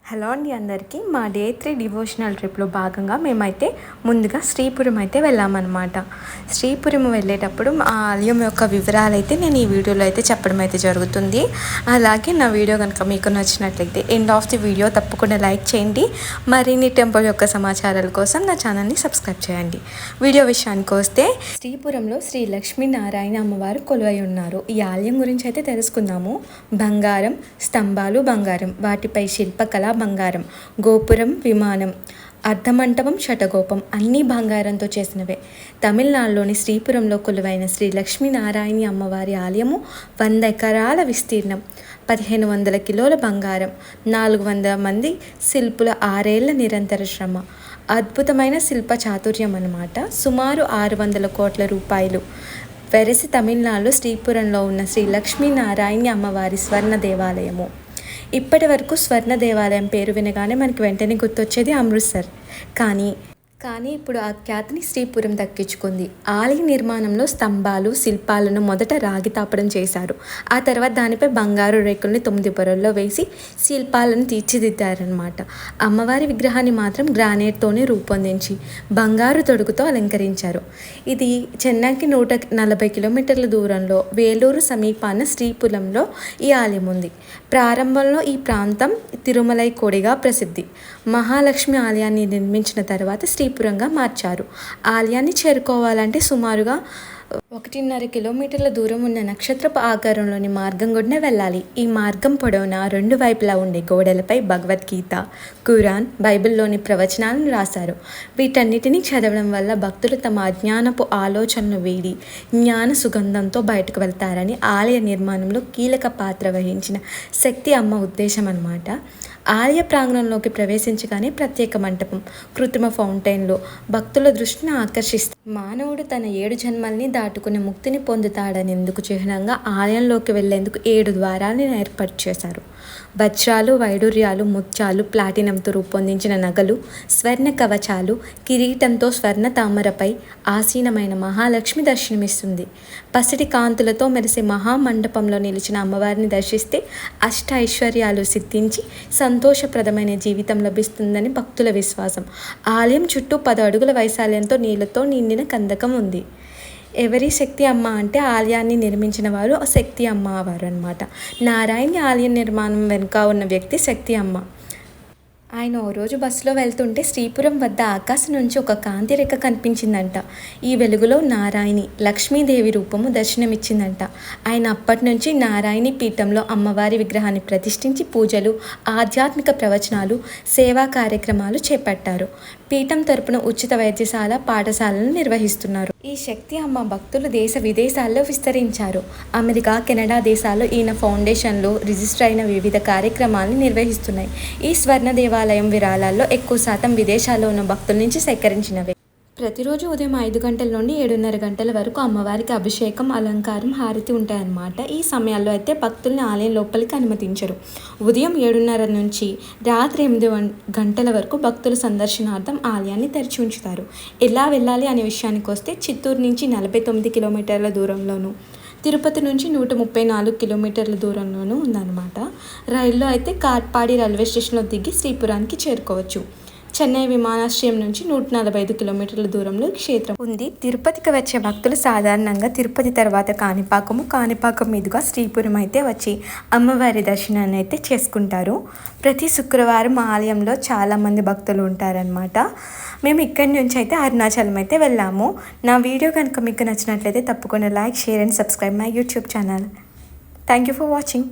Hello అండి అందరికీ. మా డే 3 డివోషనల్ ట్రిప్లో భాగంగా మేమైతే ముందుగా శ్రీపురం అయితే వెళ్ళామన్నమాట. శ్రీపురం వెళ్ళేటప్పుడు ఆ ఆలయం యొక్క వివరాలు అయితే నేను ఈ వీడియోలో అయితే చెప్పడం అయితే జరుగుతుంది. అలాగే నా వీడియో కనుక మీకు నచ్చినట్లయితే ఎండ్ ఆఫ్ ది వీడియో తప్పకుండా లైక్ చేయండి. మరిన్ని టెంపుల్ యొక్క సమాచారాల కోసం నా ఛానల్ని సబ్స్క్రైబ్ చేయండి. వీడియో విషయానికి వస్తే శ్రీపురంలో శ్రీ లక్ష్మీనారాయణ అమ్మవారు కొలువై ఉన్నారు. ఈ ఆలయం గురించి అయితే తెలుసుకుందాము. బంగారం, స్తంభాలు బంగారం, వాటిపై శిల్పకళ బంగారం, గోపురం విమానం, అర్ధమంటపం శటగోపం అన్నీ బంగారంతో చేసినవే. తమిళనాడులోని శ్రీపురంలో కొలువైన శ్రీ లక్ష్మీనారాయణ అమ్మవారి ఆలయము 100 ఎకరాల విస్తీర్ణం, 1500 కిలోల బంగారం, 400 మంది శిల్పుల 6 ఏళ్ల నిరంతర శ్రమ, అద్భుతమైన శిల్ప చాతుర్యం అన్నమాట. సుమారు 600 కోట్ల రూపాయలు వెరసి తమిళనాడులో శ్రీపురంలో ఉన్న శ్రీ లక్ష్మీనారాయణ అమ్మవారి స్వర్ణ దేవాలయము. ఇప్పటి వరకు స్వర్ణ దేవాలయం పేరు వినగానే మనకి వెంటనే గుర్తొచ్చేది అమృత్సర్. కానీ ఇప్పుడు ఆ ఖ్యాతిని శ్రీపురం దక్కించుకుంది. ఆలయ నిర్మాణంలో స్తంభాలు శిల్పాలను మొదట రాగి తాపడం చేశారు. ఆ తర్వాత దానిపై బంగారు రేకుల్ని 9 పొరల్లో వేసి శిల్పాలను తీర్చిదిద్దారనమాట. అమ్మవారి విగ్రహాన్ని మాత్రం గ్రానైట్తోనే రూపొందించి బంగారు తొడుగుతో అలంకరించారు. ఇది చెన్నైకి 140 కిలోమీటర్ల దూరంలో వేలూరు సమీపాన శ్రీపురంలో ఈ ఆలయం ఉంది. ప్రారంభంలో ఈ ప్రాంతం తిరుమలై కోడిగా ప్రసిద్ధి. మహాలక్ష్మి ఆలయాన్ని నిర్మించిన తర్వాత శ్రీపురంగా మార్చారు. ఆలయాన్ని చేరుకోవాలంటే సుమారుగా 1.5 కిలోమీటర్ల దూరం ఉన్న నక్షత్రపు ఆకారంలోని మార్గం గుండా వెళ్ళాలి. ఈ మార్గం పొడవునా 2 వైపులా ఉండే గోడలపై భగవద్గీత, ఖురాన్, బైబిల్లోని ప్రవచనాలను రాశారు. వీటన్నిటినీ చదవడం వల్ల భక్తులు తమ అజ్ఞానపు ఆలోచనలు వీడి జ్ఞాన సుగంధంతో బయటకు వెళ్తారని ఆలయ నిర్మాణంలో కీలక పాత్ర వహించిన శక్తి అమ్మ ఉద్దేశం అన్నమాట. ఆలయ ప్రాంగణంలోకి ప్రవేశించగానే ప్రత్యేక మంటపం, కృత్రిమ ఫౌంటైన్లు భక్తుల దృష్టిని ఆకర్షిస్తాయి. మానవుడు తన 7 జన్మల్ని దాటుకుని ముక్తిని పొందుతాడనేందుకు చిహ్నంగా ఆలయంలోకి వెళ్లేందుకు 7 ద్వారాలను ఏర్పాటు చేశారు. వజ్రాలు, వైడూర్యాలు, ముత్యాలు, ప్లాటినంతో రూపొందించిన నగలు, స్వర్ణ కవచాలు, కిరీటంతో స్వర్ణ తామరపై ఆసీనమైన మహాలక్ష్మి దర్శనమిస్తుంది. పసిడి కాంతులతో మెరిసే మహామండపంలో నిలిచిన అమ్మవారిని దర్శిస్తే అష్ట ఐశ్వర్యాలు సిద్ధించి సంతోషప్రదమైన జీవితం లభిస్తుందని భక్తుల విశ్వాసం. ఆలయం చుట్టూ 10 అడుగుల వైశాల్యంతో నీళ్లతో నిండిన కందకం ఉంది. ఎవరి శక్తి అమ్మ అంటే ఆలయాన్ని నిర్మించిన వారు శక్తి అమ్మవారు అనమాట. నారాయణ ఆలయం నిర్మాణం వెనుక ఉన్న వ్యక్తి శక్తి అమ్మ. ఆయన ఓ రోజు బస్సులో వెళ్తుంటే శ్రీపురం వద్ద ఆకాశం నుంచి ఒక కాంతి రేఖ కనిపించిందంట. ఈ వెలుగులో నారాయణి లక్ష్మీదేవి రూపము దర్శనమిచ్చిందంట. ఆయన అప్పటి నుంచి నారాయణి పీఠంలో అమ్మవారి విగ్రహాన్ని ప్రతిష్ఠించి పూజలు, ఆధ్యాత్మిక ప్రవచనాలు, సేవా కార్యక్రమాలు చేపట్టారు. పీఠం తరపున ఉచిత వైద్యశాల, పాఠశాలను నిర్వహిస్తున్నారు. ఈ శక్తి అమ్మ భక్తులు దేశ విదేశాల్లో విస్తరించారు. అమెరికా, కెనడా దేశాల్లో ఈయన ఫౌండేషన్లు రిజిస్టర్ అయిన వివిధ కార్యక్రమాలను నిర్వహిస్తున్నాయి. ఈ స్వర్ణ దేవాలయం విరాళాల్లో ఎక్కువ శాతం విదేశాల్లో ఉన్న భక్తుల నుంచి సేకరించినవే. ప్రతిరోజు ఉదయం 5 గంటల నుండి 7:30 గంటల వరకు అమ్మవారికి అభిషేకం, అలంకారం, హారతి ఉంటాయన్నమాట. ఈ సమయాల్లో అయితే భక్తుల్ని ఆలయం లోపలికి అనుమతించరు. ఉదయం 7:30 నుంచి రాత్రి 8 గంటల వరకు భక్తుల సందర్శనార్థం ఆలయాన్ని తెరిచి ఉంచుతారు. ఎలా వెళ్ళాలి అనే విషయానికి వస్తే చిత్తూరు నుంచి 49 కిలోమీటర్ల దూరంలోను, తిరుపతి నుంచి 134 కిలోమీటర్ల దూరంలోనూ ఉందన్నమాట. రైల్లో అయితే కాట్పాడి రైల్వే స్టేషన్లో దిగి శ్రీపురానికి చేరుకోవచ్చు. చెన్నై విమానాశ్రయం నుంచి 145 కిలోమీటర్ల దూరంలో క్షేత్రం ఉంది. తిరుపతికి వచ్చే భక్తులు సాధారణంగా తిరుపతి తర్వాత కాణిపాకం మీదుగా శ్రీపురం అయితే వచ్చి అమ్మవారి దర్శనాన్ని అయితే చేసుకుంటారు. ప్రతి శుక్రవారం ఆలయంలో చాలామంది భక్తులు ఉంటారనమాట. మేము ఇక్కడి నుంచి అయితే అరుణాచలం అయితే వెళ్ళాము. నా వీడియో కనుక మీకు నచ్చినట్లయితే తప్పకుండా like, share and subscribe my YouTube channel. Thank you for watching.